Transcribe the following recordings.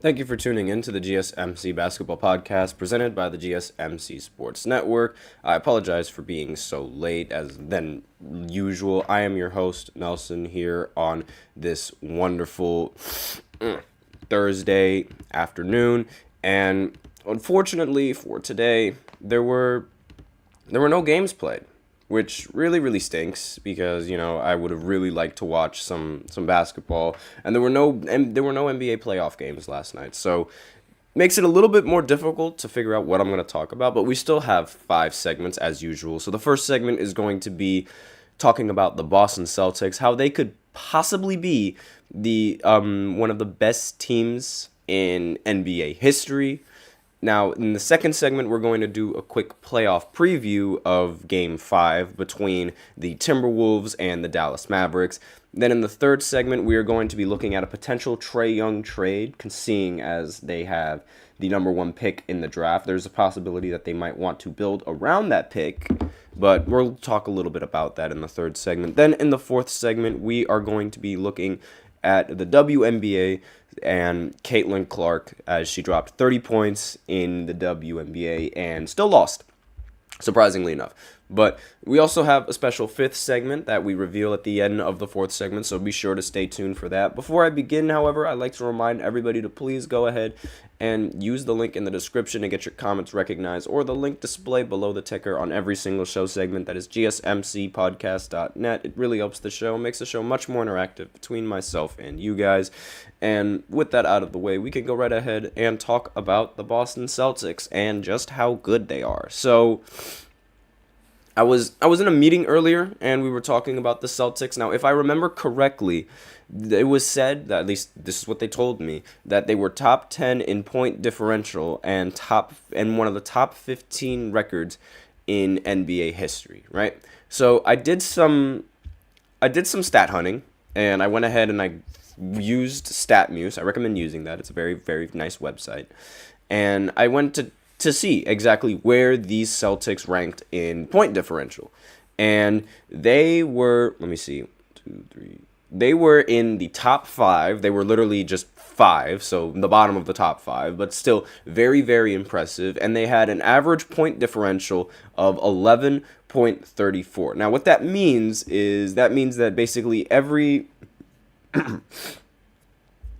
Thank you for tuning in to the GSMC Basketball Podcast presented by the GSMC Sports Network. I apologize for being so late as than usual. I am your host, Nelson, here on this wonderful Thursday afternoon. And unfortunately for today, there were no games played, which really stinks because I would have really liked to watch some basketball, and there were no NBA playoff games last night, so makes it a little bit more difficult to figure out what I'm going to talk about. But we still have 5 segments as usual. So the first segment is going to be talking about the Boston Celtics, how they could possibly be the one of the best teams in NBA history. Now, in the second segment, we're going to do a quick playoff preview of Game 5 between the Timberwolves and the Dallas Mavericks. Then in the third segment, we are going to be looking at a potential Trae Young trade, seeing as they have the number 1 pick in the draft. There's a possibility that they might want to build around that pick, but we'll talk a little bit about that in the third segment. Then in the fourth segment, we are going to be looking at the WNBA and Caitlin Clark, as she dropped 30 points in the WNBA and still lost, surprisingly enough. But we also have a special 5th segment that we reveal at the end of the 4th segment, so be sure to stay tuned for that. Before I begin, however, I'd like to remind everybody to please go ahead and use the link in the description to get your comments recognized, or the link displayed below the ticker on every single show segment. That is GSMCPodcast.net. It really helps the show, makes the show much more interactive between myself and you guys. And with that out of the way, we can go right ahead and talk about the Boston Celtics and just how good they are. So I was in a meeting earlier, and we were talking about the Celtics. Now, if I remember correctly, it was said, that at least this is what they told me, that they were top 10 in point differential and one of the top 15 records in NBA history, right? So I did some stat hunting, and I went ahead and I used StatMuse. I recommend using that. It's a very nice website. And I went to see exactly where these Celtics ranked in point differential. And they were, let me see, 2, 3. They were in the top 5. They were literally just 5, so the bottom of the top 5, but still very impressive. And they had an average point differential of 11.34. Now, what that means is that basically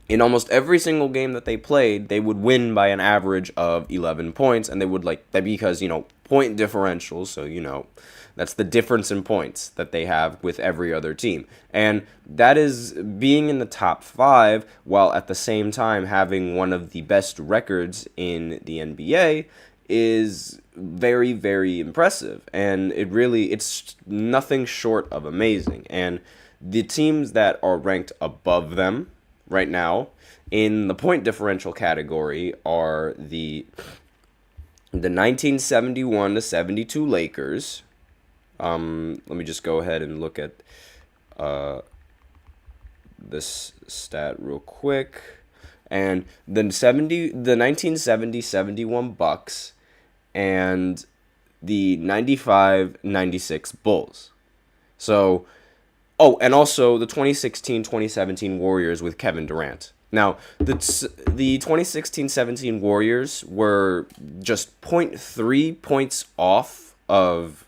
in almost every single game that they played, they would win by an average of 11 points, and they would because, point differentials, so, that's the difference in points that they have with every other team. And that is being in the top 5 while at the same time having one of the best records in the NBA is very impressive. And it's nothing short of amazing. And the teams that are ranked above them right now in the point differential category are the 1971 to 72 Lakers. Let me just go ahead and look at this stat real quick. And the 1970-71 Bucks and the 95-96 Bulls. So, and also the 2016-2017 Warriors with Kevin Durant. Now, the 2016-17 Warriors were just 0.3 points off of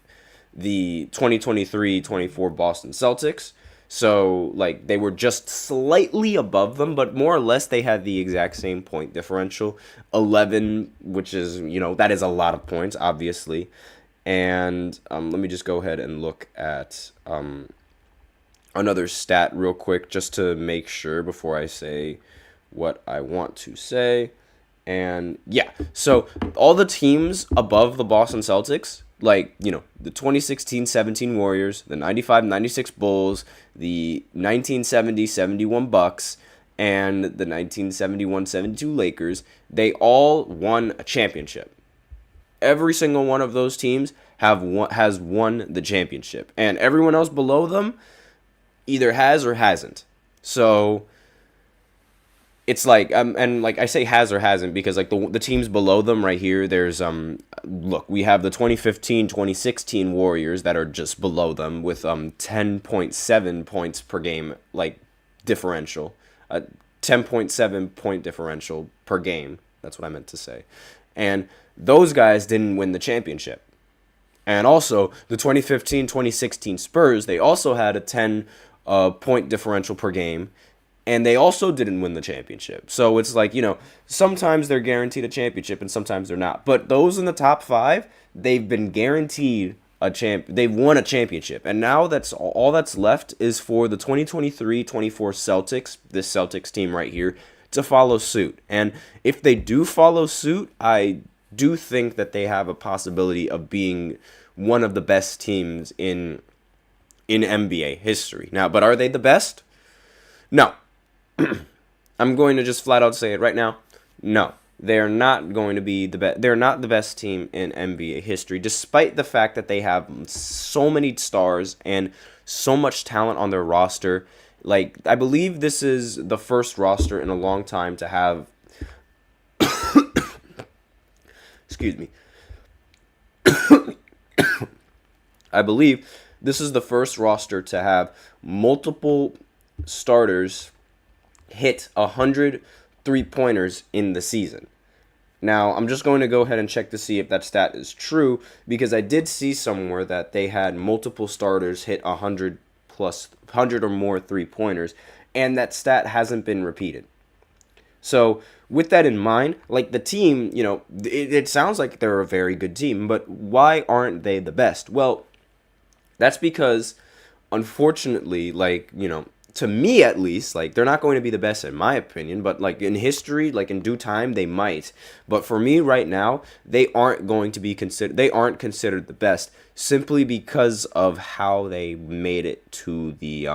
the 2023-24 Boston Celtics. So, they were just slightly above them, but more or less they had the exact same point differential. 11, which is, that is a lot of points, obviously. And let me just go ahead and look at another stat real quick just to make sure before I say what I want to say. And yeah, so all the teams above the Boston Celtics, the 2016-17 Warriors, the 95-96 Bulls, the 1970-71 Bucks, and the 1971-72 Lakers, they all won a championship. Every single one of those teams has won the championship, and everyone else below them either has or hasn't. So it's and I say has or hasn't because the teams below them right here, there's we have the 2015-2016 Warriors that are just below them with 10.7 points per game differential. 10.7 point differential per game. That's what I meant to say. And those guys didn't win the championship. And also, the 2015-2016 Spurs, they also had a 10 point differential per game, and they also didn't win the championship. So it's like, sometimes they're guaranteed a championship and sometimes they're not. But those in the top 5, they've been guaranteed they've won a championship. And now that's all that's left is for the 2023-24 Celtics, this Celtics team right here, to follow suit. And if they do follow suit, I do think that they have a possibility of being one of the best teams in NBA history. Now, but are they the best? No. I'm going to just flat out say it right now. No. They're not going to be the best. They're not the best team in NBA history, despite the fact that they have so many stars and so much talent on their roster. Like, I believe this is the first roster in a long time to have excuse me. I believe this is the first roster to have multiple starters hit 100 3-pointers in the season. Now, I'm just going to go ahead and check to see if that stat is true, because I did see somewhere that they had multiple starters hit 100 or more 3-pointers, and that stat hasn't been repeated. So, with that in mind, like, the team, it sounds like they're a very good team, but why aren't they the best? Well, that's because, unfortunately, to me at least, they're not going to be the best in my opinion, but, in history, in due time, they might. But for me right now, they aren't considered the best, simply because of how they made it to the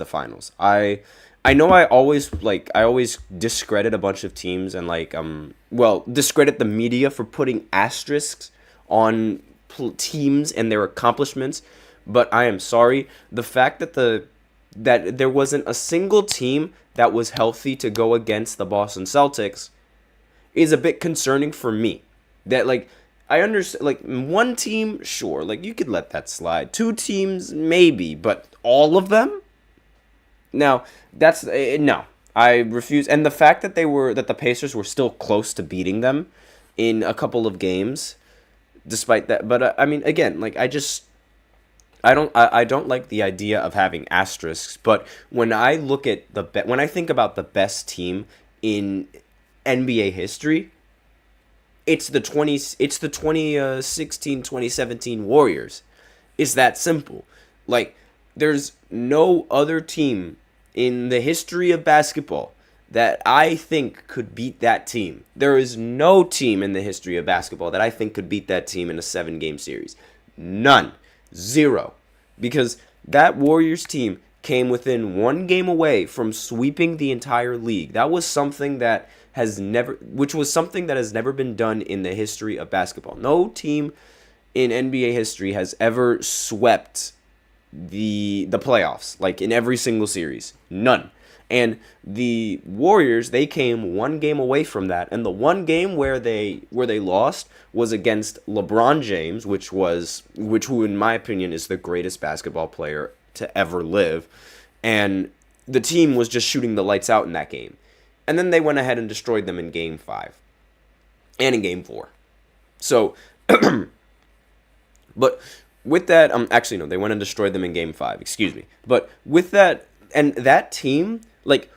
finals. I know I always discredit a bunch of teams and discredit the media for putting asterisks on teams and their accomplishments, but I am sorry. The fact that there wasn't a single team that was healthy to go against the Boston Celtics is a bit concerning for me. That, I understand, one team, sure, you could let that slide. 2 teams, maybe, but all of them? Now, that's no. I refuse. And the fact that the Pacers were still close to beating them in a couple of games, despite that. But again, I don't like the idea of having asterisks. But when I look at when I think about the best team in NBA history, it's the 2016-2017 Warriors. It's that simple. There's no other team in the history of basketball that I think could beat that team. There is no team in the history of basketball that I think could beat that team in a 7-game series. None. 0. Because that Warriors team came within 1 game away from sweeping the entire league. That was something that has never been done in the history of basketball. No team in NBA history has ever swept the playoffs, in every single series. None. And the Warriors, they came 1 game away from that, and the 1 game where they lost was against LeBron James, who in my opinion is the greatest basketball player to ever live, and the team was just shooting the lights out in that game. And then they went ahead and destroyed them in Game 5 and in Game 4. So but with that, actually, no, they went and destroyed them in Game 5, excuse me. But with that, and that team,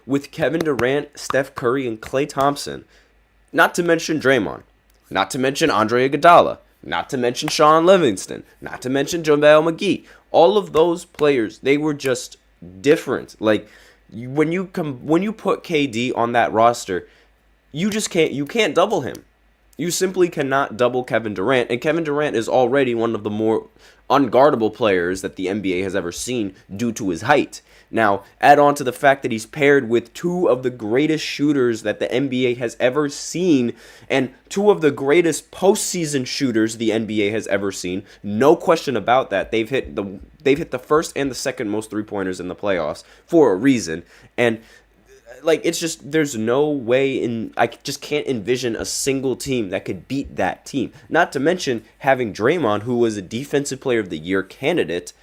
with Kevin Durant, Steph Curry, and Klay Thompson, not to mention Draymond, not to mention Andre Iguodala, not to mention Sean Livingston, not to mention JaVale McGee, all of those players, they were just different. When you put KD on that roster, you can't double him. You simply cannot double Kevin Durant, and Kevin Durant is already one of the more unguardable players that the NBA has ever seen due to his height. Now, add on to the fact that he's paired with 2 of the greatest shooters that the NBA has ever seen, and 2 of the greatest postseason shooters the NBA has ever seen. No question about that. They've hit the first and the second most 3-pointers in the playoffs for a reason, and it's just, there's no way I just can't envision a single team that could beat that team. Not to mention having Draymond, who was a Defensive Player of the Year candidate,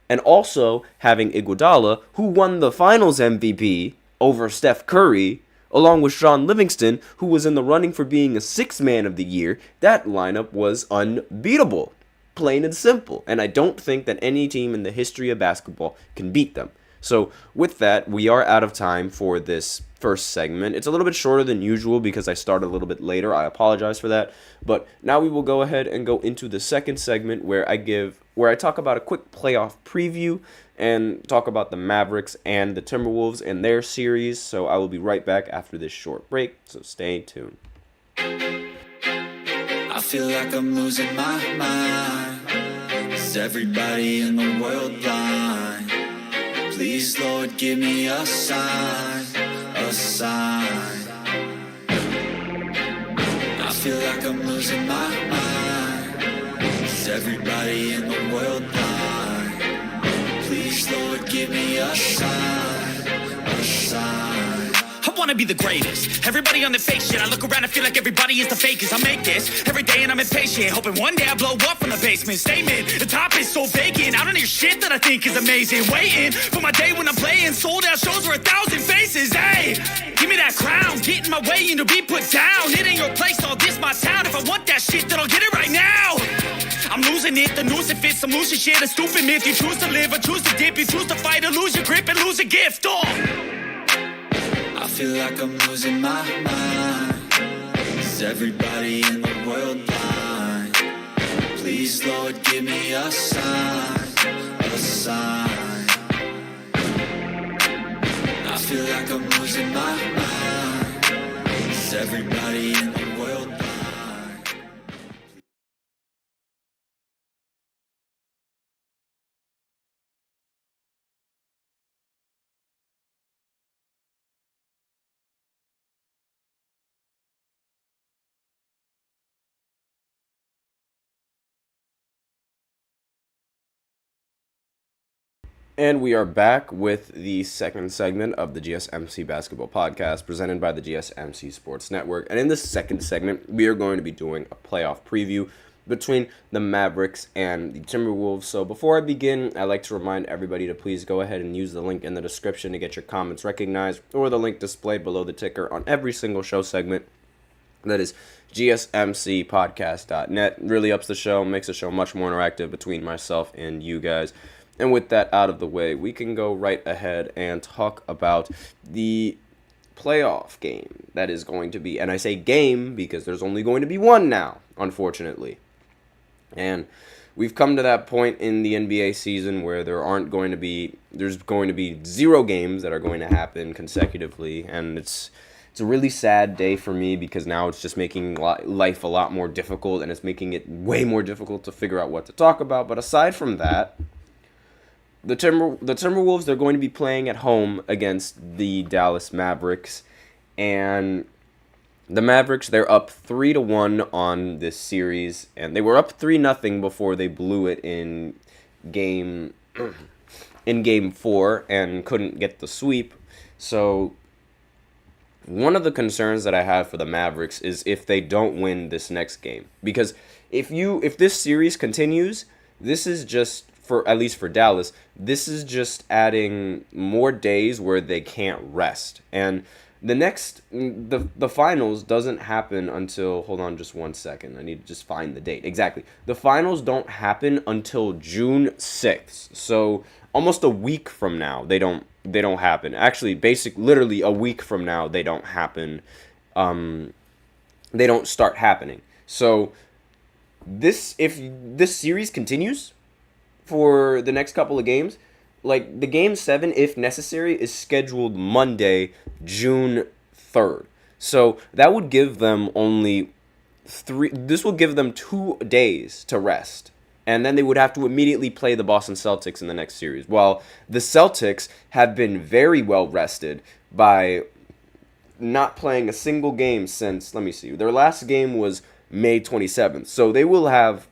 and also having Iguodala, who won the Finals MVP over Steph Curry, along with Sean Livingston, who was in the running for being a sixth man of the year, that lineup was unbeatable. Plain and simple. And I don't think that any team in the history of basketball can beat them. So with that, we are out of time for this first segment. It's a little bit shorter than usual because I started a little bit later. I apologize for that. But now we will go ahead and go into the second segment where I talk about a quick playoff preview and talk about the Mavericks and the Timberwolves and their series. So I will be right back after this short break. So stay tuned. I feel like I'm losing my mind. Is everybody in the world blind? Please, Lord, give me a sign, a sign. I feel like I'm losing my mind. Is everybody in the world blind? Please, Lord, give me a sign, a sign. I wanna be the greatest. Everybody on the fake shit. I look around and feel like everybody is the fakest. I make this every day and I'm impatient, hoping one day I blow up from the basement. Statement, the top is so vacant. I don't hear shit that I think is amazing. Waiting for my day when I'm playing sold out shows for 1,000 faces. Hey, give me that crown, get in my way and to be put down. It ain't your place, all this my town. If I want that shit, then I'll get it right now. I'm losing it, the noose it fits. I'm losing shit, a stupid myth. You choose to live or choose to dip. You choose to fight or lose your grip and lose a gift. I feel like I'm losing my mind. Is everybody in the world blind? Please, Lord, give me a sign, a sign. I feel like I'm losing my mind. Is everybody in the world blind? And we are back with the second segment of the GSMC Basketball Podcast presented by the GSMC Sports Network. And in this second segment, we are going to be doing a playoff preview between the Mavericks and the Timberwolves. So before I begin, I'd like to remind everybody to please go ahead and use the link in the description to get your comments recognized, or the link displayed below the ticker on every single show segment. That is GSMCPodcast.net. Really ups the show, makes the show much more interactive between myself and you guys. And with that out of the way, we can go right ahead and talk about the playoff game that is going to be. And I say game because there's only going to be one now, unfortunately. And we've come to that point in the NBA season where there's going to be 0 games that are going to happen consecutively. And it's a really sad day for me because now it's just making life a lot more difficult, and it's making it way more difficult to figure out what to talk about. But aside from that, the Timberwolves, they're going to be playing at home against the Dallas Mavericks, and the Mavericks, they're up 3-1 on this series, and they were up 3-0 before they blew it in game 4 and couldn't get the sweep. So one of the concerns that I have for the Mavericks is if they don't win this next game, because if this series continues, this is just, for at least for Dallas, this is just adding more days where they can't rest. And the finals doesn't happen until, hold on just one second, I need to just find the date. Exactly. The finals don't happen until June 6th. So almost a week from now, they don't happen. Actually, literally a week from now, they don't happen. They don't start happening. So if this series continues for the next couple of games, like the game 7, if necessary, is scheduled Monday, June 3rd. So that would give them this will give them 2 days to rest. And then they would have to immediately play the Boston Celtics in the next series. While the Celtics have been very well rested by not playing a single game since, let me see, their last game was May 27th. So they will have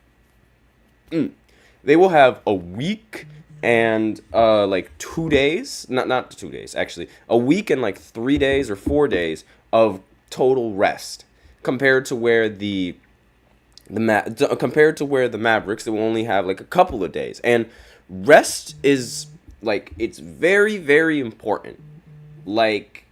a week and 2 days, not 2 days actually, a week and 3 days or 4 days of total rest compared to where the Mavericks, they will only have a couple of days. And rest is it's very, very important. like,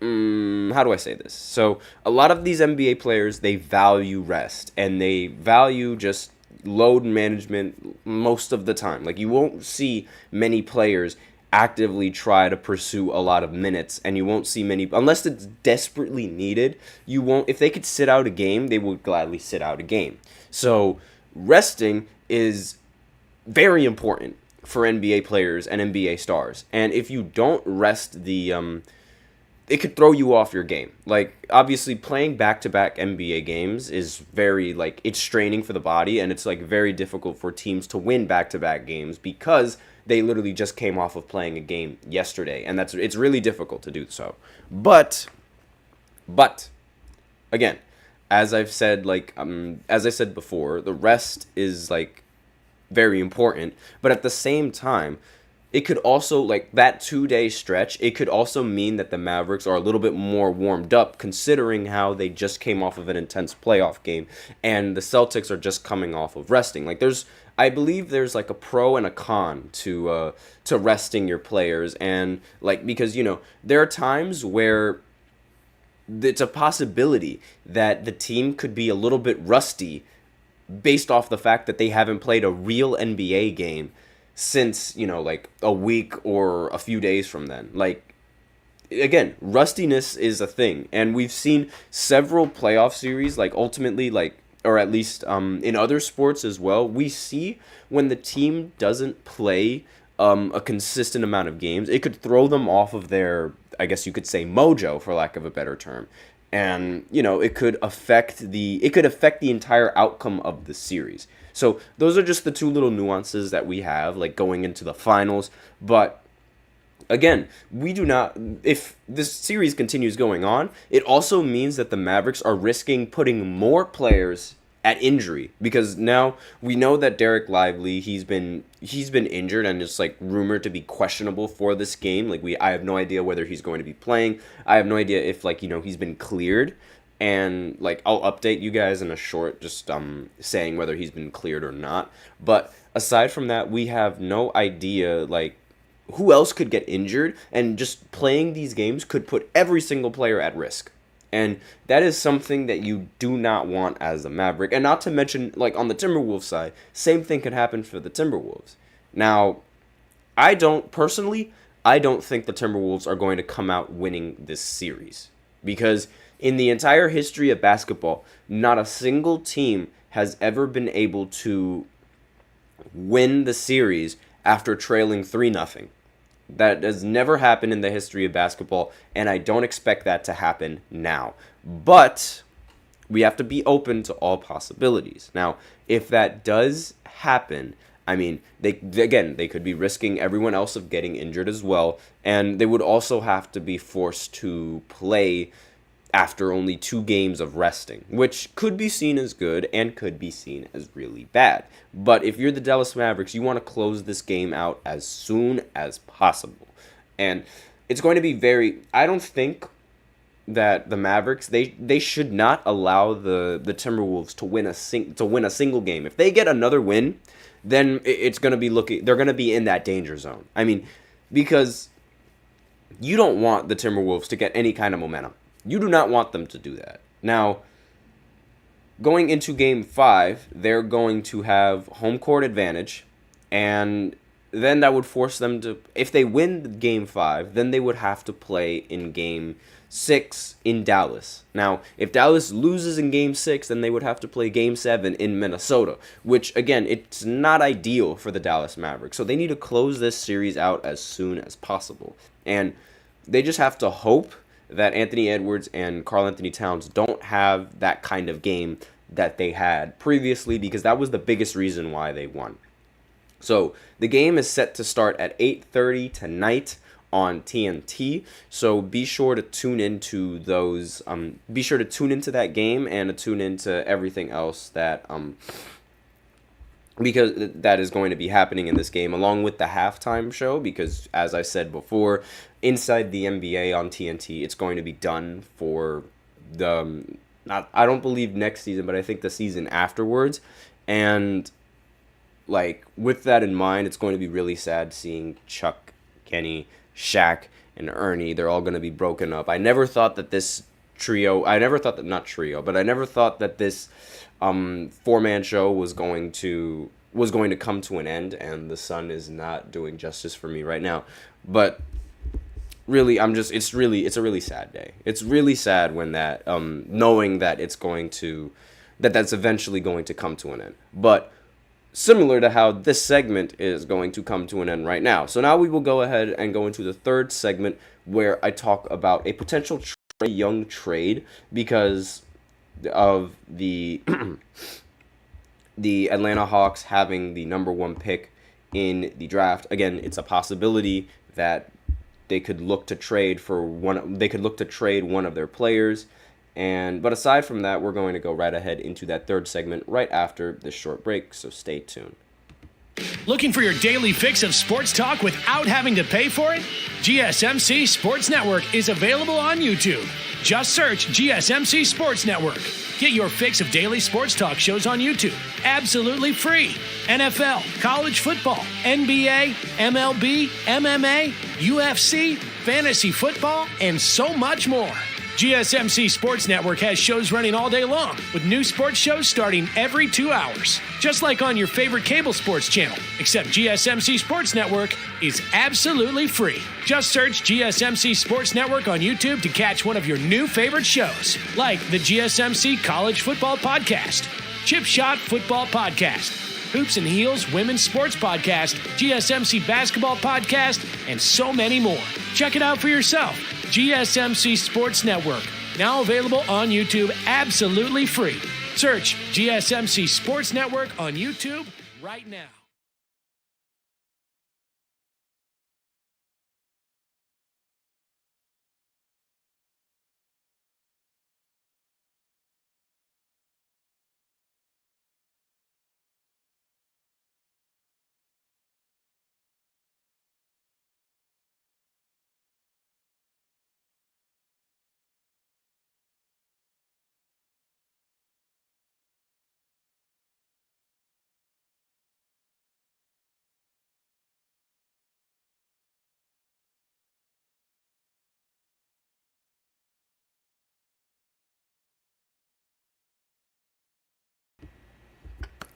how do I say this? So a lot of these NBA players, they value rest and they value just load management most of the time. Like, you won't see many players actively try to pursue a lot of minutes, and you won't see many, unless it's desperately needed. You won't, if they could sit out a game, they would gladly sit out a game. So resting is very important for NBA players and NBA stars. And if you don't rest it could throw you off your game. Like, obviously, playing back-to-back NBA games is very, like, it's straining for the body, and it's, like, very difficult for teams to win back-to-back games because they literally just came off of playing a game yesterday, and it's really difficult to do so. But, again, as I've said, as I said before, the rest is, like, very important, but at the same time, it could also, like, that 2-day stretch, it could also mean that the Mavericks are a little bit more warmed up, considering how they just came off of an intense playoff game, and the Celtics are just coming off of resting. Like, I believe there's, like, a pro and a con to resting your players, and, like, because, there are times where it's a possibility that the team could be a little bit rusty based off the fact that they haven't played a real NBA game since, like, a week or a few days from then. Like, again, rustiness is a thing, and we've seen several playoff series, like, ultimately, like, or at least in other sports as well, we see when the team doesn't play a consistent amount of games, it could throw them off of their, I guess you could say, mojo, for lack of a better term. And, it could affect the entire outcome of the series. So those are just the two little nuances that we have, like, going into the finals. But again, if this series continues going on, it also means that the Mavericks are risking putting more players at injury, because now we know that Derek Lively, he's been injured and it's, like, rumored to be questionable for this game. Like, I have no idea whether he's going to be playing. I have no idea if, like, he's been cleared. And, like, I'll update you guys in a short, just saying whether he's been cleared or not. But aside from that, we have no idea, like, who else could get injured, and just playing these games could put every single player at risk. And that is something that you do not want as a Maverick. And not to mention, like, on the Timberwolves side, same thing could happen for the Timberwolves. Now, I don't think the Timberwolves are going to come out winning this series, because in the entire history of basketball, not a single team has ever been able to win the series after trailing 3-0. That has never happened in the history of basketball, and I don't expect that to happen now. But we have to be open to all possibilities. Now, if that does happen, I mean, they could be risking everyone else of getting injured as well, and they would also have to be forced to play after only 2 games of resting, which could be seen as good and could be seen as really bad. But if you're the Dallas Mavericks, you want to close this game out as soon as possible. And it's going to be I don't think that the Mavericks, they should not allow the Timberwolves to win a single game. If they get another win, then it's going to be they're going to be in that danger zone. I mean, because you don't want the Timberwolves to get any kind of momentum. You do not want them to do that. Now, going into Game 5, they're going to have home court advantage, and then that would force them to, if they win Game 5, then they would have to play in Game 6 in Dallas. Now, if Dallas loses in Game 6, then they would have to play Game 7 in Minnesota, which, again, it's not ideal for the Dallas Mavericks. So they need to close this series out as soon as possible. And they just have to hope that Anthony Edwards and Karl-Anthony Towns don't have that kind of game that they had previously, because that was the biggest reason why they won. So the game is set to start at 8:30 tonight on TNT. So be sure to tune into those. Be sure to tune into that game and to tune into everything else that because that is going to be happening in this game, along with the halftime show, because as I said before, Inside the NBA on TNT, it's going to be done for I don't believe next season, but I think the season afterwards. And, like, with that in mind, it's going to be really sad seeing Chuck Kenny, Shaq, and Ernie, they're all going to be broken up. I never thought that this four-man show was going to come to an end, and the sun is not doing justice for me right now. But really, it's a really sad day. It's really sad when that, knowing that that's eventually going to come to an end. But similar to how this segment is going to come to an end right now. So now we will go ahead and go into the third segment where I talk about a potential Trae Young trade because of the the Atlanta Hawks having the number 1 pick in the draft. Again, it's a possibility that they could look to trade one of their players. But aside from that, we're going to go right ahead into that third segment right after this short break, so stay tuned. Looking for your daily fix of sports talk without having to pay for it? GSMC Sports Network is available on YouTube. Just search GSMC Sports Network. Get your fix of daily sports talk shows on YouTube, absolutely free. NFL, college football, NBA, MLB, MMA, UFC, fantasy football, and so much more. GSMC Sports Network has shows running all day long, with new sports shows starting every 2 hours. Just like on your favorite cable sports channel, except GSMC Sports Network is absolutely free. Just search GSMC Sports Network on YouTube to catch one of your new favorite shows, like the GSMC College Football Podcast, Chip Shot Football Podcast, Hoops and Heels Women's Sports Podcast, GSMC Basketball Podcast, and so many more. Check it out for yourself. GSMC Sports Network, now available on YouTube absolutely free. Search GSMC Sports Network on YouTube right now.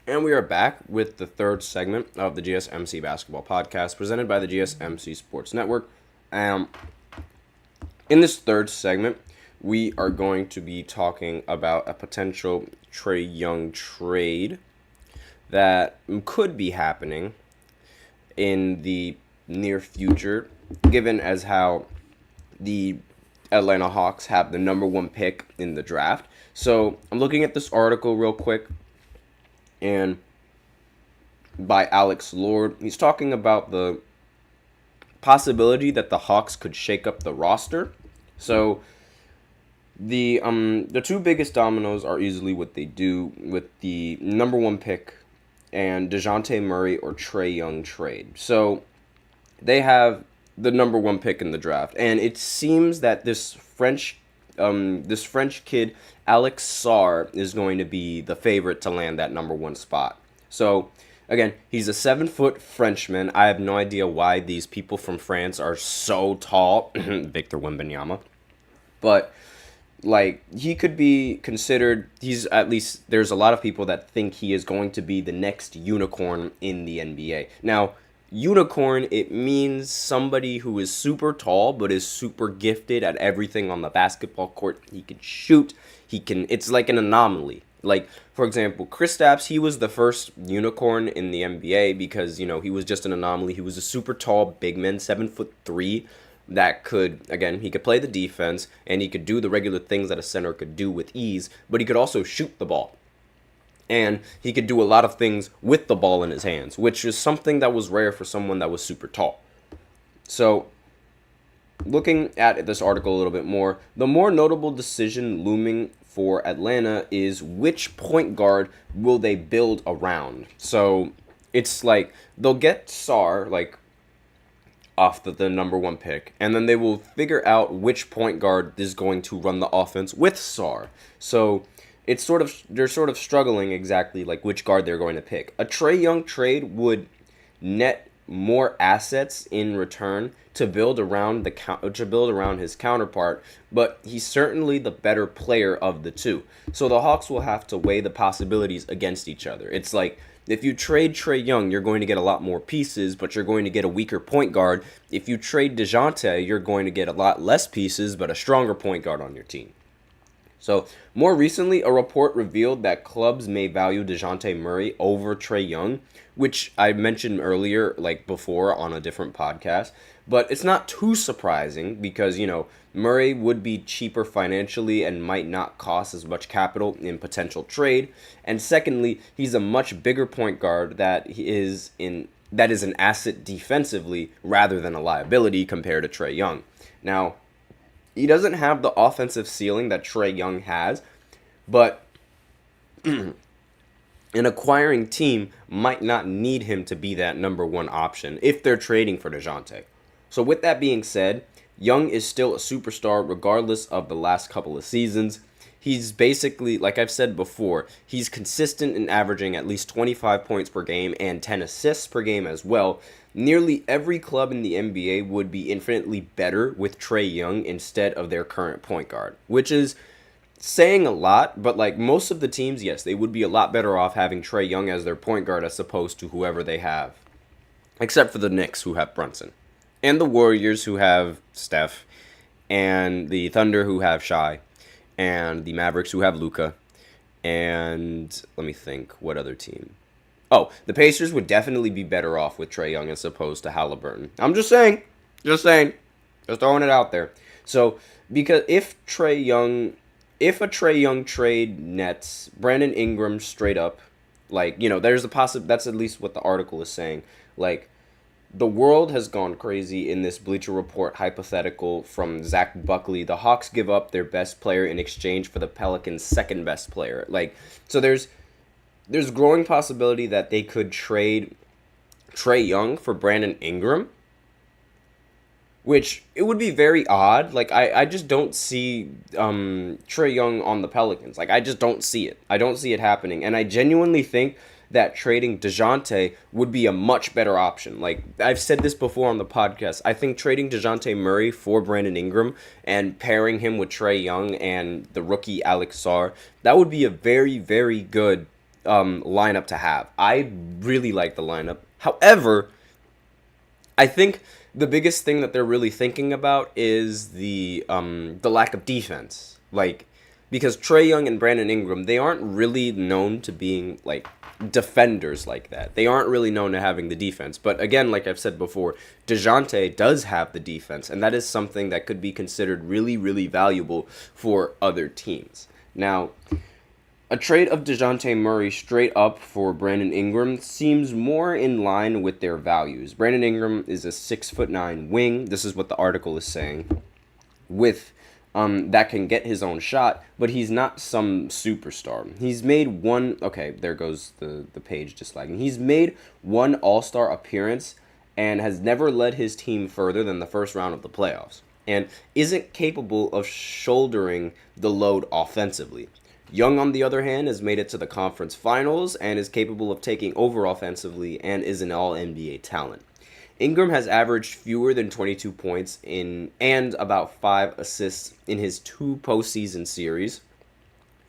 And we are back with the third segment of the GSMC Basketball Podcast presented by the GSMC Sports Network. In this third segment, we are going to be talking about a potential Trae Young trade that could be happening in the near future, given as how the Atlanta Hawks have the number 1 pick in the draft. So I'm looking at this article real quick, and by Alex Lord, he's talking about the possibility that the Hawks could shake up the roster. So the 2 biggest dominoes are easily what they do with the number 1 pick and DeJounte Murray or Trae Young trade. So they have the number 1 pick in the draft, and it seems that this French kid Alex Sarr is going to be the favorite to land that number 1 spot. So again, he's a 7-foot Frenchman. I have no idea why these people from France are so tall. Victor Wembanyama. But like, he could be considered, there's a lot of people that think he is going to be the next unicorn in the NBA. Now, unicorn, it means somebody who is super tall but is super gifted at everything on the basketball court. He can shoot. It's like an anomaly. Like, for example, Kristaps, he was the first unicorn in the NBA because, he was just an anomaly. He was a super tall big man, 7'3", that he could play the defense, and he could do the regular things that a center could do with ease, but he could also shoot the ball. And he could do a lot of things with the ball in his hands, which is something that was rare for someone that was super tall. So, looking at this article a little bit more, the more notable decision looming for Atlanta is which point guard will they build around. So, it's like they'll get Sarr, off the number 1 pick, and then they will figure out which point guard is going to run the offense with Sarr. So they're sort of struggling exactly which guard they're going to pick. A Trae Young trade would net more assets in return to build around his counterpart, but he's certainly the better player of the two. So the Hawks will have to weigh the possibilities against each other. It's like, if you trade Trae Young, you're going to get a lot more pieces, but you're going to get a weaker point guard. If you trade DeJounte, you're going to get a lot less pieces, but a stronger point guard on your team. So, more recently, a report revealed that clubs may value DeJounte Murray over Trae Young, which I mentioned earlier, like before on a different podcast. But it's not too surprising because, Murray would be cheaper financially and might not cost as much capital in potential trade. And secondly, he's a much bigger point guard that is an asset defensively rather than a liability compared to Trae Young. Now, he doesn't have the offensive ceiling that Trae Young has, but an acquiring team might not need him to be that number one option if they're trading for DeJounte. So with that being said, Young is still a superstar regardless of the last couple of seasons. He's basically, like I've said before, he's consistent in averaging at least 25 points per game and 10 assists per game as well. Nearly every club in the NBA would be infinitely better with Trae Young instead of their current point guard, which is saying a lot, but like most of the teams, yes, they would be a lot better off having Trae Young as their point guard as opposed to whoever they have, except for the Knicks who have Brunson, and the Warriors who have Steph, and the Thunder who have Shai, and the Mavericks who have Luka, and let me think, what other team? Oh, the Pacers would definitely be better off with Trae Young as opposed to Halliburton. I'm just saying, just throwing it out there. So, because if a Trae Young trade nets Brandon Ingram straight up, like, there's a that's at least what the article is saying, like, the world has gone crazy in this Bleacher Report hypothetical from Zach Buckley. The Hawks give up their best player in exchange for the Pelicans' second best player. Like, so there's growing possibility that they could trade Trae Young for Brandon Ingram, which it would be very odd. Like, I just don't see Trae Young on the Pelicans. Like, I just don't see it. I don't see it happening. And I genuinely think that trading DeJounte would be a much better option. Like, I've said this before on the podcast. I think trading DeJounte Murray for Brandon Ingram and pairing him with Trae Young and the rookie Alex Sarr, that would be a very, very good lineup to have. I really like the lineup. However, I think the biggest thing that they're really thinking about is the lack of defense. Like, because Trae Young and Brandon Ingram, they aren't really known to being, like, defenders like that. They aren't really known to having the defense. But again, like I've said before, DeJounte does have the defense, and that is something that could be considered really, really valuable for other teams. Now, a trade of DeJounte Murray straight up for Brandon Ingram seems more in line with their values. Brandon Ingram is a 6'9" wing. This is what the article is saying. With that can get his own shot, but he's not some superstar. He's made one... Okay, there goes the page just lagging. He's made one All-Star appearance and has never led his team further than the first round of the playoffs, and isn't capable of shouldering the load offensively. Young, on the other hand, has made it to the conference finals and is capable of taking over offensively and is an all-NBA talent. Ingram has averaged fewer than 22 points and about 5 assists in his 2 postseason series.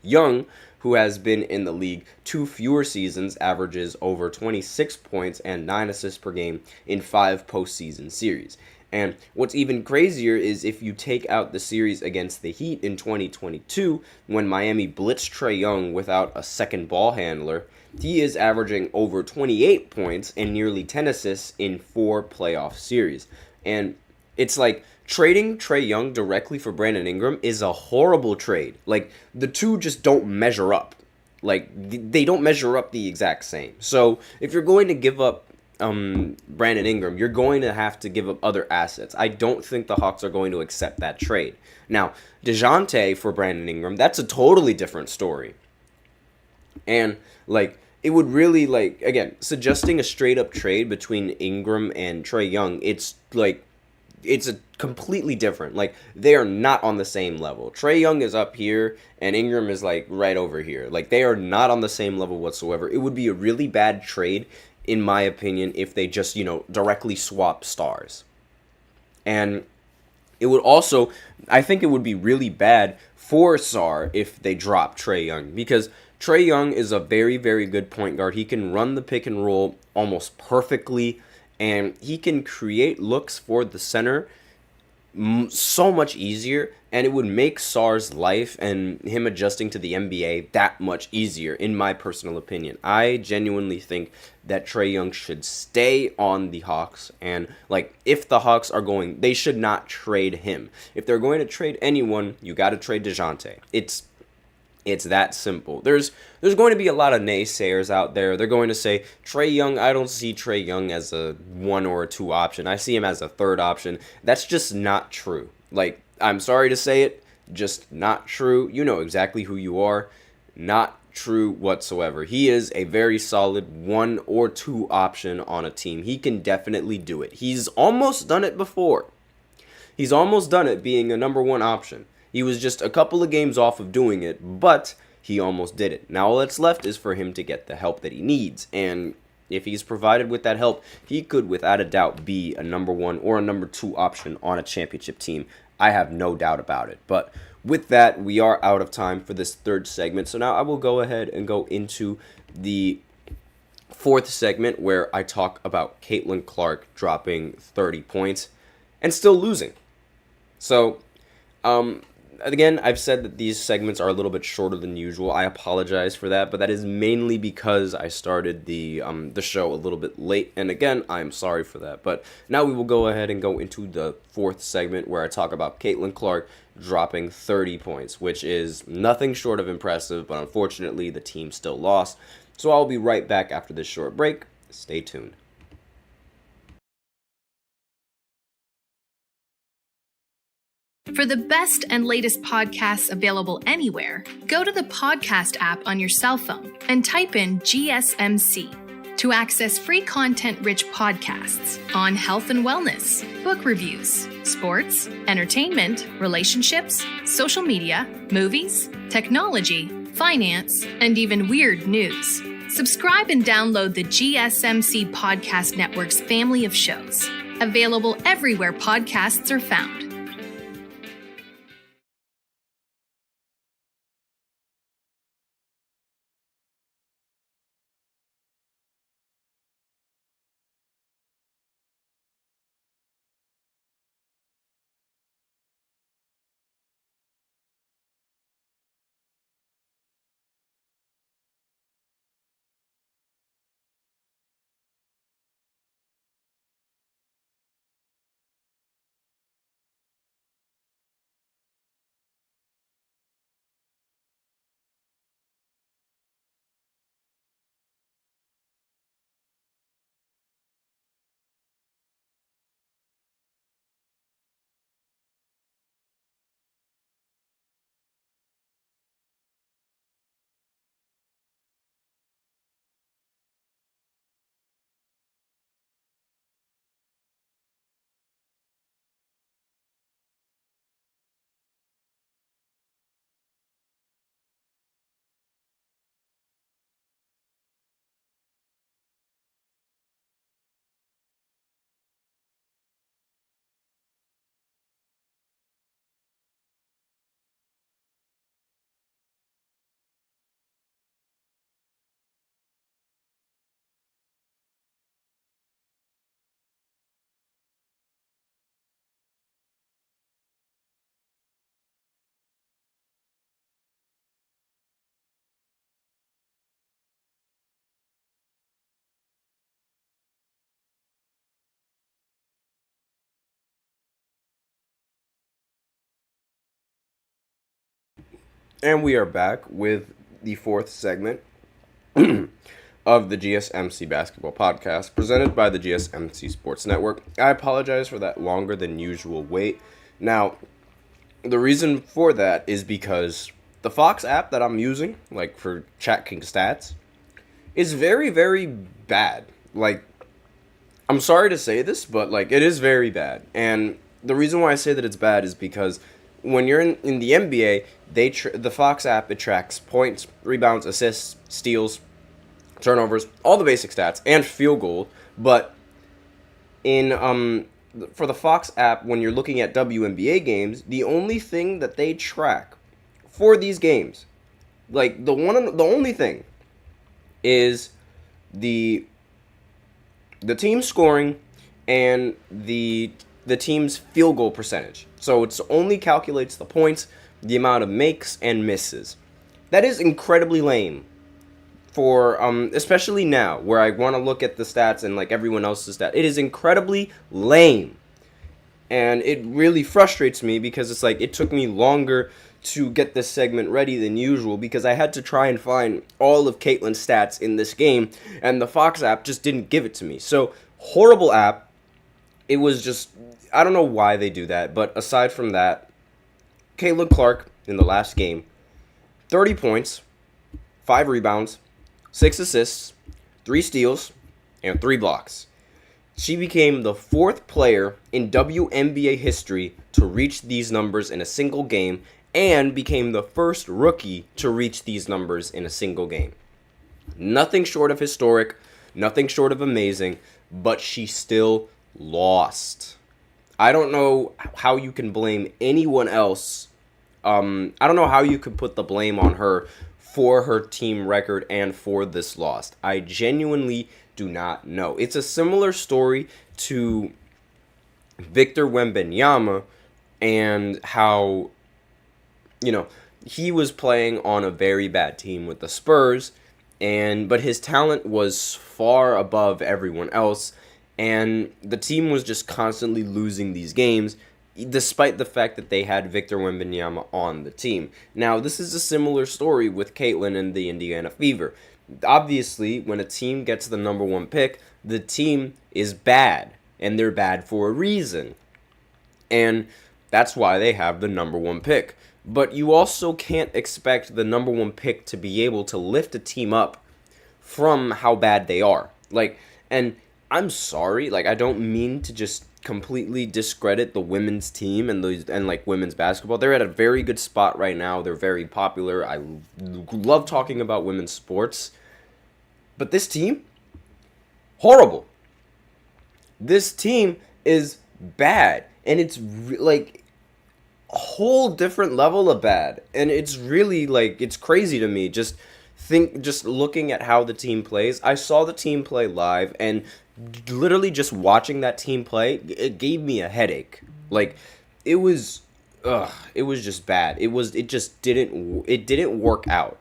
Young, who has been in the league 2 fewer seasons, averages over 26 points and 9 assists per game in 5 postseason series. And what's even crazier is if you take out the series against the Heat in 2022, when Miami blitzed Trae Young without a second ball handler, he is averaging over 28 points and nearly 10 assists in 4 playoff series. And it's like, trading Trae Young directly for Brandon Ingram is a horrible trade. Like, the two just don't measure up. Like, they don't measure up the exact same. So, if you're going to give up Brandon Ingram, you're going to have to give up other assets. I don't think the Hawks are going to accept that trade. Now, DeJounte for Brandon Ingram, that's a totally different story. And, like, it would really, like, again, suggesting a straight-up trade between Ingram and Trae Young, it's, like, it's a completely different. Like, they are not on the same level. Trae Young is up here, and Ingram is, like, right over here. Like, they are not on the same level whatsoever. It would be a really bad trade in my opinion, if they just, directly swap stars. And it would also, I think it would be really bad for SAR if they drop Trae Young, because Trae Young is a very, very good point guard. He can run the pick and roll almost perfectly, and he can create looks for the center so much easier, and it would make SAR's life and him adjusting to the NBA that much easier, in my personal opinion. I genuinely think that Trae Young should stay on the Hawks, and if the Hawks are going, they should not trade him. If they're going to trade anyone, you got to trade DeJounte. It's that simple. There's going to be a lot of naysayers out there. They're going to say, Trae Young, I don't see Trae Young as a 1 or a 2 option. I see him as a 3rd option. That's just not true. I'm sorry to say it, just not true. You know exactly who you are. Not true whatsoever. He is a very solid 1 or 2 option on a team. He can definitely do it. He's almost done it before. He's almost done it being a number 1 option. He was just a couple of games off of doing it, but he almost did it. Now all that's left is for him to get the help that he needs, and if he's provided with that help, he could without a doubt be a number 1 or a number 2 option on a championship team. I have no doubt about it. But with that, we are out of time for this 3rd segment, so now I will go ahead and go into the 4th segment where I talk about Caitlin Clark dropping 30 points and still losing. So, again, I've said that these segments are a little bit shorter than usual. I apologize for that, but that is mainly because I started the show a little bit late, and again, I'm sorry for that. But now we will go ahead and go into the 4th segment where I talk about Caitlin Clark dropping 30 points, which is nothing short of impressive, but unfortunately the team still lost. So I'll be right back after this short break. Stay tuned. For the best and latest podcasts available anywhere, go to the podcast app on your cell phone and type in GSMC to access free content-rich podcasts on health and wellness, book reviews, sports, entertainment, relationships, social media, movies, technology, finance, and even weird news. Subscribe and download the GSMC Podcast Network's family of shows, available everywhere podcasts are found. And we are back with the 4th segment of the GSMC Basketball Podcast, presented by the GSMC Sports Network. I apologize for that longer than usual wait. Now, the reason for that is because the Fox app that I'm using, for checking stats, is very, very bad. I'm sorry to say this, but, it is very bad. And the reason why I say that it's bad is because when you're in the NBA, the Fox app, it tracks points, rebounds, assists, steals, turnovers, all the basic stats, and field goal. But in for the Fox app, when you're looking at WNBA games, the only thing that they track for these games, like the only thing is the team scoring and the team's field goal percentage. So it only calculates the points, the amount of makes and misses. That is incredibly lame for especially now where I want to look at the stats and like everyone else's stats. It is incredibly lame. And it really frustrates me because it's like it took me longer to get this segment ready than usual because I had to try and find all of Caitlin's stats in this game, and the Fox app just didn't give it to me. So, horrible app. It was just, I don't know why they do that, but aside from that, Caitlin Clark in the last game, 30 points, 5 rebounds, 6 assists, 3 steals, and 3 blocks. She became the 4th player in WNBA history to reach these numbers in a single game and became the first rookie to reach these numbers in a single game. Nothing short of historic, nothing short of amazing, but she still lost. I don't know how you can blame anyone else. I don't know how you could put the blame on her for her team record and for this loss. I genuinely do not know. It's a similar story to Victor Wembanyama and how, he was playing on a very bad team with the Spurs, but his talent was far above everyone else, and the team was just constantly losing these games, despite the fact that they had Victor Wembanyama on the team. Now, this is a similar story with Caitlin and the Indiana Fever. Obviously, when a team gets the number 1 pick, the team is bad, and they're bad for a reason. And that's why they have the number 1 pick. But you also can't expect the number 1 pick to be able to lift a team up from how bad they are. And I'm sorry, I don't mean to just completely discredit the women's team and women's basketball. They're at a very good spot right now. They're very popular. I love talking about women's sports. But this team, horrible. This team is bad, and it's a whole different level of bad, and it's really it's crazy to me. Just looking at how the team plays. I saw the team play live, and literally just watching that team play, it gave me a headache. It was just bad. It didn't work out.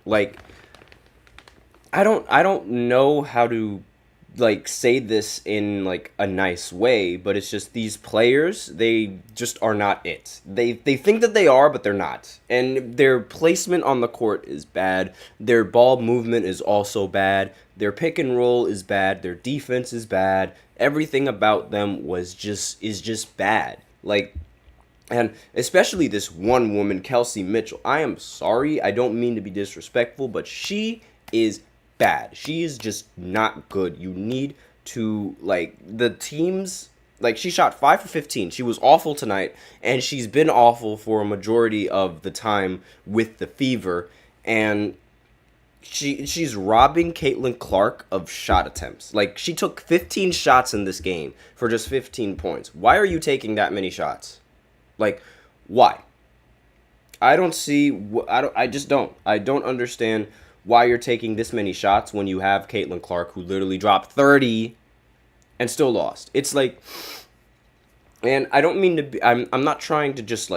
I don't know how to say this in a nice way, but it's just these players, they just are not it. They think that they are, but they're not. And their placement on the court is bad. Their ball movement is also bad. Their pick and roll is bad. Their defense is bad. Everything about them is just bad. And especially this one woman, Kelsey Mitchell. I am sorry. I don't mean to be disrespectful, but she is bad. She is just not good. You need to, the teams, she shot 5 for 15. She was awful tonight, and she's been awful for a majority of the time with the Fever, and she's robbing Caitlin Clark of shot attempts. She took 15 shots in this game for just 15 points. Why are you taking that many shots? Why? I just don't. I don't understand why you're taking this many shots when you have Caitlin Clark, who literally dropped 30 and still lost. It's and I don't mean to be, I'm not trying to just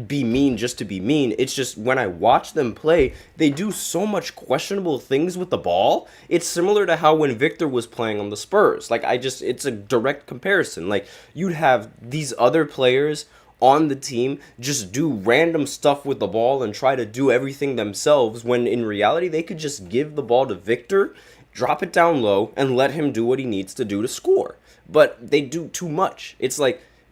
be mean just to be mean. It's just when I watch them play, they do so much questionable things with the ball. It's similar to how when Victor was playing on the Spurs. It's a direct comparison. You'd have these other players on the team just do random stuff with the ball and try to do everything themselves, when in reality they could just give the ball to Victor, drop it down low, and let him do what he needs to do to score. But they do too much. It's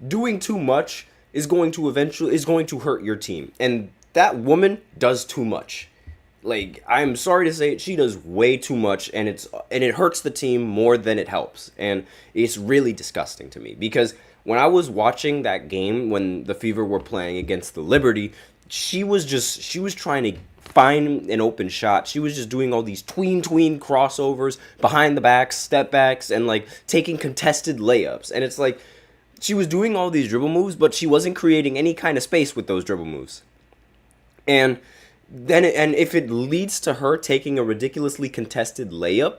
doing too much is going to hurt your team, and that woman does too much. I'm sorry to say it, she does way too much, and it hurts the team more than it helps, and it's really disgusting to me because when I was watching that game when the Fever were playing against the Liberty, she was trying to find an open shot. She was just doing all these tween crossovers, behind the backs, step backs, and like taking contested layups. And it's like she was doing all these dribble moves, but she wasn't creating any kind of space with those dribble moves. And then if it leads to her taking a ridiculously contested layup,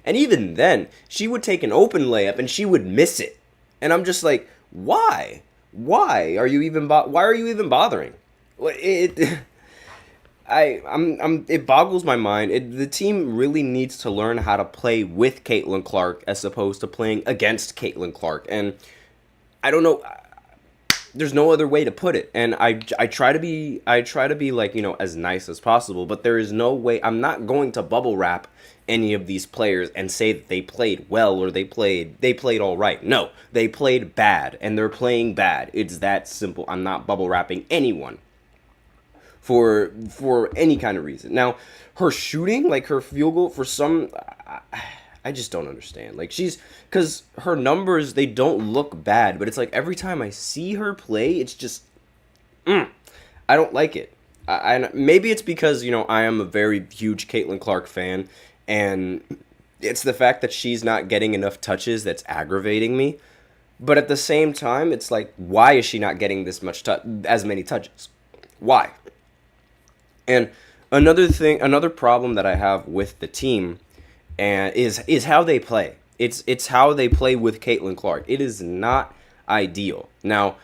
and even then she would take an open layup and she would miss it. And I'm just like, why are you even bothering? It boggles my mind. The team really needs to learn how to play with Caitlin Clark as opposed to playing against Caitlin Clark. And I don't know, there's no other way to put it. And I try to be like, as nice as possible, but there is no way. I'm not going to bubble wrap any of these players and say that they played well or they played all right. No, they played bad and they're playing bad. It's that simple. I'm not bubble wrapping anyone for any kind of reason. Now, her shooting, like her field goal, for some, I just don't understand. Like because her numbers, they don't look bad, but it's like every time I see her play, it's just, I don't like it. Maybe it's because, I am a very huge Caitlin Clark fan, and it's the fact that she's not getting enough touches that's aggravating me. But at the same time, it's like, why is she not getting as many touches? Why? And another problem that I have with the team is how they play. It's how they play with Caitlin Clark. It is not ideal. Now,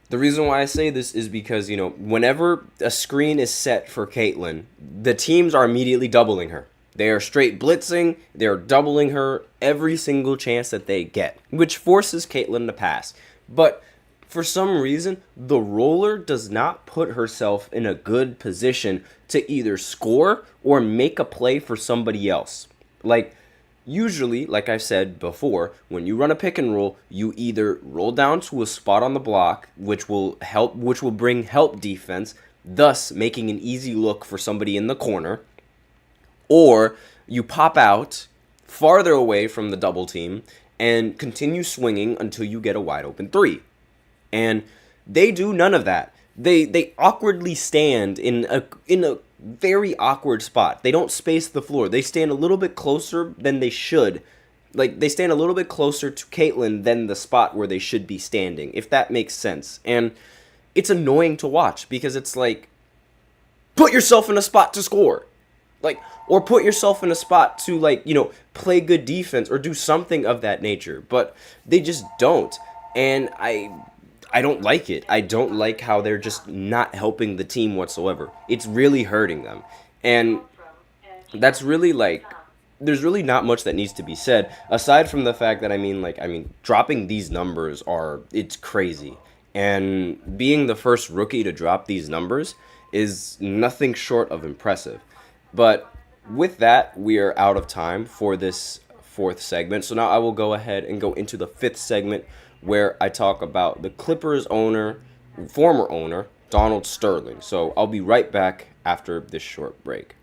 the reason why I say this is because, whenever a screen is set for Caitlin, the teams are immediately doubling her. They are straight blitzing. They're doubling her every single chance that they get, which forces Caitlin to pass. But for some reason, the roller does not put herself in a good position to either score or make a play for somebody else. Like, usually, like I've said before, when you run a pick and roll, you either roll down to a spot on the block, which will bring help defense, thus making an easy look for somebody in the corner, or you pop out farther away from the double team and continue swinging until you get a wide open three. And they do none of that. They awkwardly stand in a very awkward spot. They don't space the floor. They stand a little bit closer than they should. Like, they stand a little bit closer to Caitlin than the spot where they should be standing, if that makes sense. And it's annoying to watch because it's like, put yourself in a spot to score. Like, or put yourself in a spot to, like, play good defense or do something of that nature. But they just don't. And I don't like it. I don't like how they're just not helping the team whatsoever. It's really hurting them. And that's really, like, there's really not much that needs to be said, aside from the fact that, dropping these numbers it's crazy. And being the first rookie to drop these numbers is nothing short of impressive. But with that, we are out of time for this fourth segment. So now I will go ahead and go into the fifth segment, where I talk about the Clippers former owner, Donald Sterling. So I'll be right back after this short break.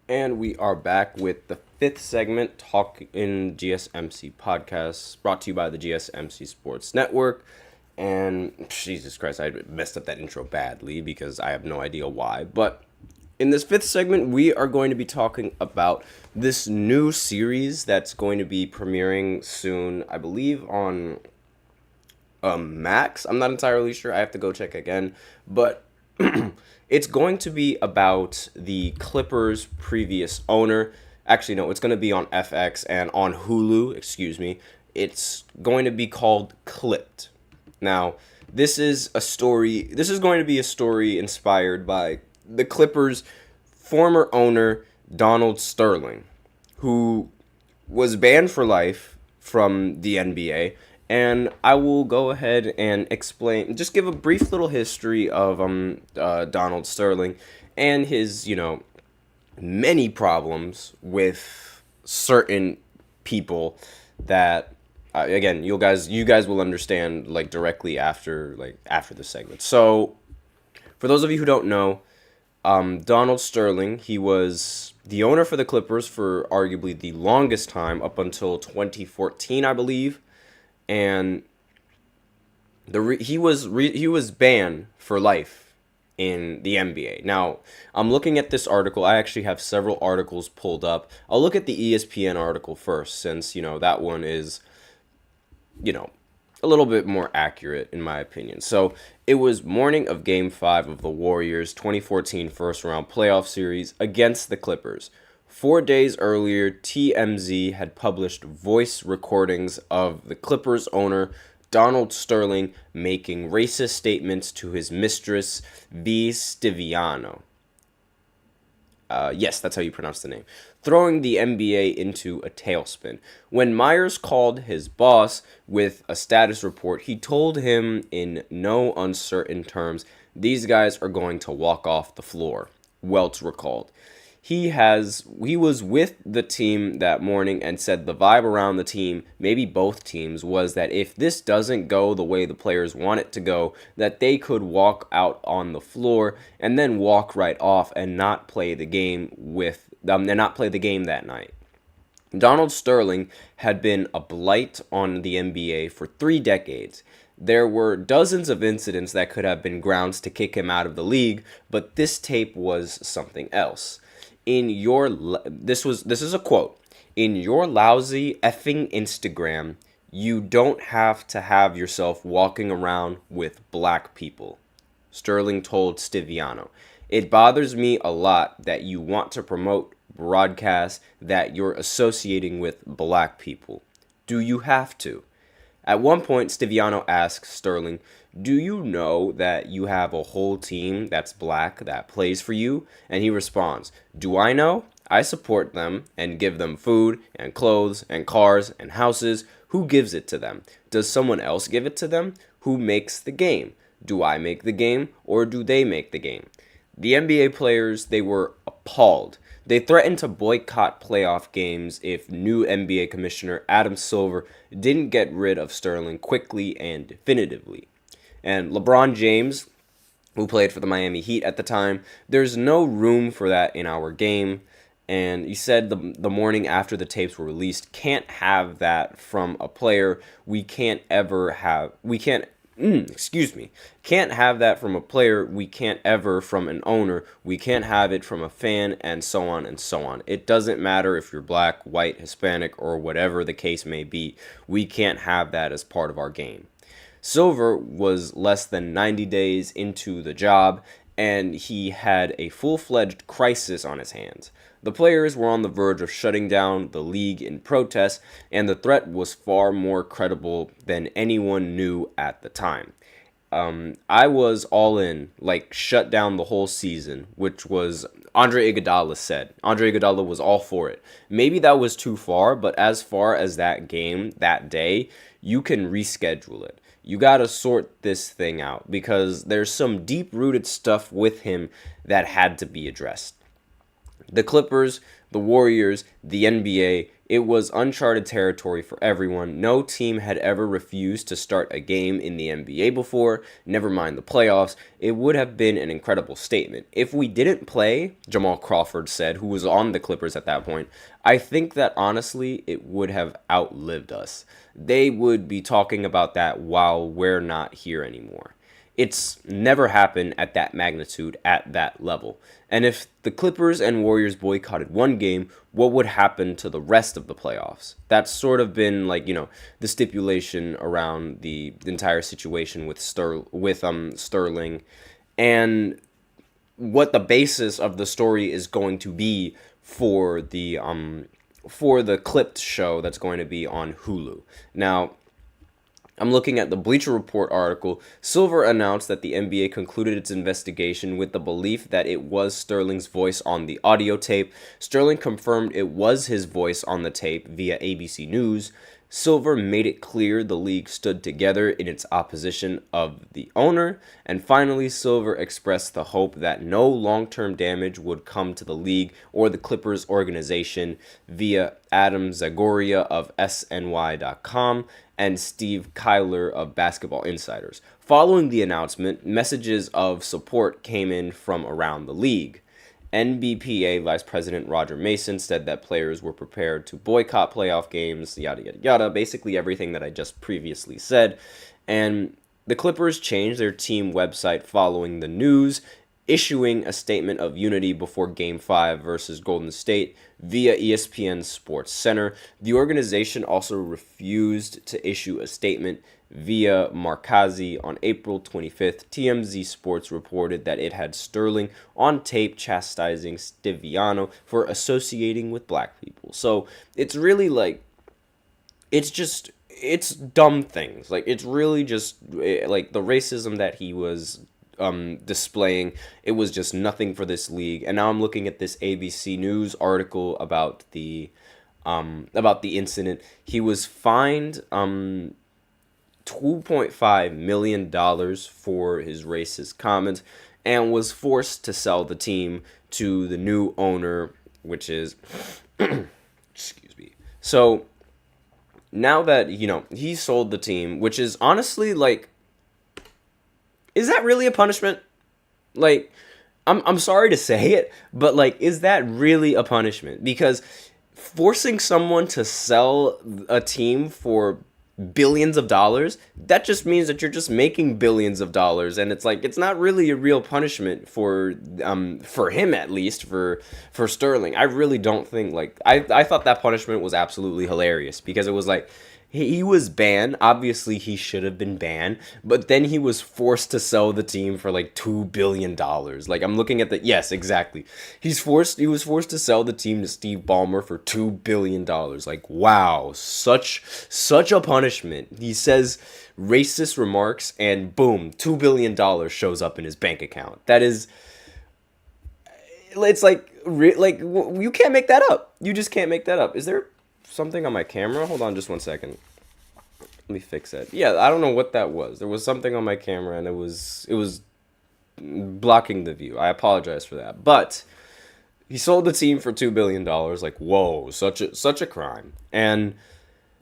And we are back with the fifth segment, Talk in GSMC podcast, brought to you by the GSMC Sports Network. And Jesus Christ, I messed up that intro badly because I have no idea why. But in this fifth segment, we are going to be talking about this new series that's going to be premiering soon, I believe on Max. I'm not entirely sure. I have to go check again. But it's going to be about the Clippers' previous owner. Actually, no, it's going to be on FX and on Hulu, excuse me. It's going to be called Clipped. Now, this is going to be a story inspired by the Clippers' former owner, Donald Sterling, who was banned for life from the NBA. And I will go ahead and just give a brief little history of Donald Sterling and his, many problems with certain people that, again, you guys will understand directly after the segment. So, for those of you who don't know, Donald Sterling, he was the owner for the Clippers for arguably the longest time, up until 2014, I believe. And he was banned for life in the NBA. Now, I'm looking at this article. I actually have several articles pulled up. I'll look at the ESPN article first, since that one is a little bit more accurate in my opinion. So, it was morning of Game 5 of the Warriors 2014 first round playoff series against the Clippers. 4 days earlier, TMZ had published voice recordings of the Clippers owner, Donald Sterling, making racist statements to his mistress, V. Stiviano. Yes, that's how you pronounce the name. Throwing the NBA into a tailspin. When Myers called his boss with a status report, he told him in no uncertain terms, "These guys are going to walk off the floor," Welts recalled. He was with the team that morning and said the vibe around the team, maybe both teams, was that if this doesn't go the way the players want it to go, that they could walk out on the floor and then walk right off and not play the game that night. Donald Sterling had been a blight on the NBA for 3 decades. There were dozens of incidents that could have been grounds to kick him out of the league, but this tape was something else. This is a quote. "In your lousy effing Instagram, you don't have to have yourself walking around with black people," Sterling told Stiviano. "It bothers me a lot that you want to promote broadcasts that you're associating with black people. Do you have to?" At one point, Stiviano asked Sterling, "Do you know that you have a whole team that's black that plays for you?" And he responds, "Do I know? I support them and give them food and clothes and cars and houses. Who gives it to them? Does someone else give it to them? Who makes the game? Do I make the game or do they make the game?" The NBA players, they were appalled. They threatened to boycott playoff games if new NBA Commissioner Adam Silver didn't get rid of Sterling quickly and definitively. And LeBron James, who played for the Miami Heat at the time, "There's no room for that in our game." And he said the morning after the tapes were released, "Can't have that from a player. Can't have that from a player. We can't ever from an owner. We can't have it from a fan," and so on and so on. "It doesn't matter if you're black, white, Hispanic, or whatever the case may be. We can't have that as part of our game." Silver was less than 90 days into the job, and he had a full-fledged crisis on his hands. The players were on the verge of shutting down the league in protest, and the threat was far more credible than anyone knew at the time. I was all in, shut down the whole season, which was Andre Iguodala said. Andre Iguodala was all for it. Maybe that was too far, but as far as that game, that day, you can reschedule it. You gotta sort this thing out, because there's some deep-rooted stuff with him that had to be addressed. The Clippers, the Warriors, the NBA It was uncharted territory for everyone. No team had ever refused to start a game in the NBA before, never mind the playoffs. It would have been an incredible statement. If we didn't play, Jamal Crawford said, who was on the Clippers at that point, I think that honestly it would have outlived us. They would be talking about that while we're not here anymore. It's never happened at that magnitude, at that level. And if the Clippers and Warriors boycotted one game, what would happen to the rest of the playoffs? That's sort of been like, the stipulation around the entire situation with Sterling, and what the basis of the story is going to be for the clipped show that's going to be on Hulu. Now, I'm looking at the Bleacher Report article. Silver announced that the NBA concluded its investigation with the belief that it was Sterling's voice on the audio tape. Sterling confirmed it was his voice on the tape via ABC News. Silver made it clear the league stood together in its opposition of the owner. And finally, Silver expressed the hope that no long-term damage would come to the league or the Clippers organization via Adam Zagoria of SNY.com and Steve Kyler of Basketball Insiders. Following the announcement, messages of support came in from around the league. NBPA Vice President Roger Mason said that players were prepared to boycott playoff games, yada, yada, yada, basically everything that I just previously said. And the Clippers changed their team website following the news, issuing a statement of unity before Game 5 versus Golden State via ESPN Sports Center. The organization also refused to issue a statement via Markazi on April 25th. TMZ Sports reported that it had Sterling on tape chastising Stiviano for associating with black people. So it's really like, it's dumb things. Like, it's really just like the racism that he was displaying. It was just nothing for this league. And now I'm looking at this ABC News article about the incident. He was fined $2.5 million for his racist comments and was forced to sell the team to the new owner, which is excuse me. So now that he sold the team, which is honestly like, is that really a punishment? Like, I'm sorry to say it, but like, is that really a punishment? Because forcing someone to sell a team for billions of dollars, that just means that you're just making billions of dollars, and it's like, it's not really a real punishment for him, at least for Sterling. I really don't think, like, I thought that punishment was absolutely hilarious, because it was like, he was banned. Obviously, he should have been banned, but then he was forced to sell the team for like $2 billion. Like, I'm looking at yes, exactly. He was forced to sell the team to Steve Ballmer for $2 billion. Like, wow, such a punishment. He says racist remarks, and boom, $2 billion shows up in his bank account. That is, it's like you can't make that up. You just can't make that up. Is there something on my camera? Hold on just 1 second. Let me fix that. Yeah, I don't know what that was. There was something on my camera, and it was blocking the view. I apologize for that. But he sold the team for $2 billion. Like, whoa, such a crime. And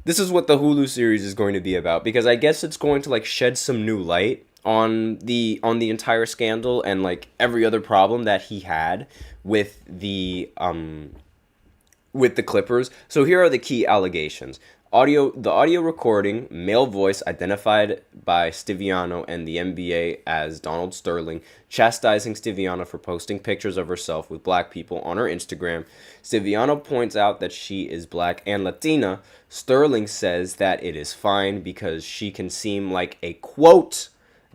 this is what the Hulu series is going to be about, because I guess it's going to like shed some new light on the entire scandal and like every other problem that he had with the Clippers. So here are the key allegations. The audio recording, male voice identified by Stiviano and the NBA as Donald Sterling, chastising Stiviano for posting pictures of herself with black people on her Instagram. Stiviano points out that she is black and Latina. Sterling says that it is fine because she can seem like a, quote,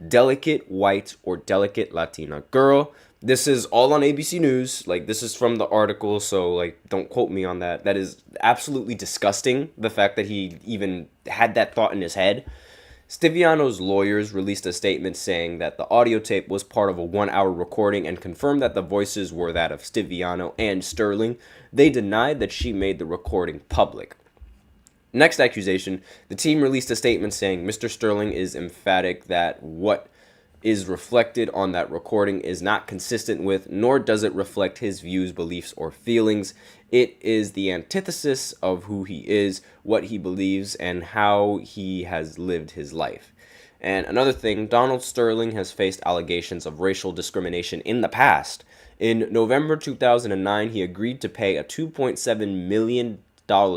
delicate white or delicate Latina girl. This is all on ABC News. Like, this is from the article, so, like, don't quote me on that. That is absolutely disgusting, the fact that he even had that thought in his head. Stiviano's lawyers released a statement saying that the audio tape was part of a 1-hour recording and confirmed that the voices were that of Stiviano and Sterling. They denied that she made the recording public. Next accusation, the team released a statement saying Mr. Sterling is emphatic that what is reflected on that recording is not consistent with, nor does it reflect his views, beliefs, or feelings. It is the antithesis of who he is, what he believes, and how he has lived his life. And another thing, Donald Sterling has faced allegations of racial discrimination in the past. In November 2009, he agreed to pay a $2.7 million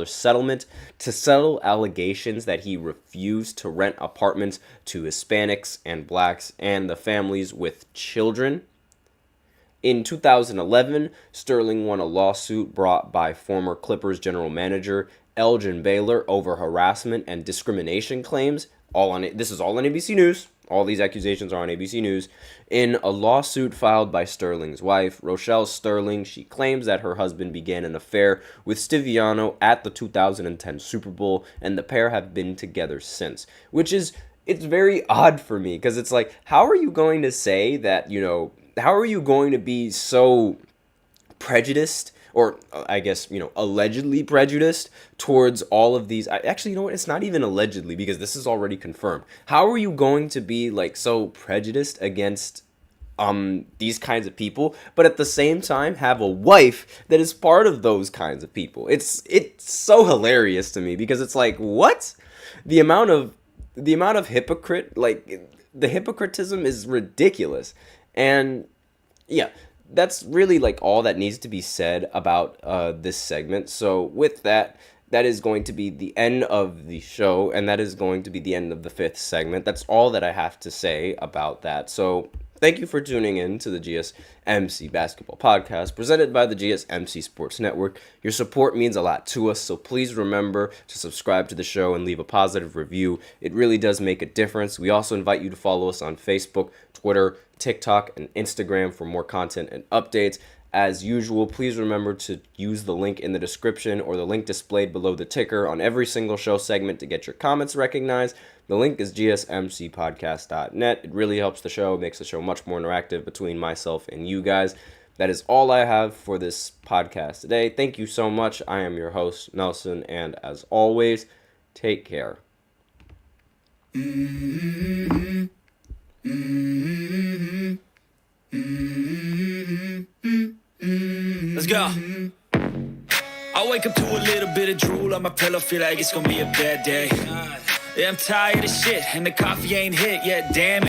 settlement to settle allegations that he refused to rent apartments to Hispanics and blacks and the families with children. In 2011, Sterling won a lawsuit brought by former Clippers general manager Elgin Baylor over harassment and discrimination claims. This is all on ABC News. All these accusations are on ABC News. In a lawsuit filed by Sterling's wife, Rochelle Sterling, she claims that her husband began an affair with Stiviano at the 2010 Super Bowl, and the pair have been together since. It's very odd for me, because it's like, how are you going to say that, how are you going to be so prejudiced, or I guess, allegedly prejudiced towards all of these? Actually, you know what? It's not even allegedly, because this is already confirmed. How are you going to be so prejudiced against these kinds of people, but at the same time have a wife that is part of those kinds of people? It's so hilarious to me, because it's like, what? The amount of hypocrite, the hypocritism is ridiculous. And yeah, that's really all that needs to be said about this segment. So with that is going to be the end of the show, and that is going to be the end of the 5th segment. That's all that I have to say about that. So thank you for tuning in to the GSMC Basketball Podcast, presented by the GSMC Sports Network. Your support means a lot to us, so please remember to subscribe to the show and leave a positive review. It really does make a difference. We also invite you to follow us on Facebook, Twitter, TikTok, and Instagram for more content and updates. As usual, please remember to use the link in the description or the link displayed below the ticker on every single show segment to get your comments recognized. The link is gsmcpodcast.net. It really helps the show, makes the show much more interactive between myself and you guys. That is all I have for this podcast today. Thank you so much. I am your host, Nelson, and as always, take care. Let's go. I wake up to a little bit of drool on my pillow, feel like it's gonna be a bad day. Yeah, I'm tired of shit, and the coffee ain't hit yet, damn it.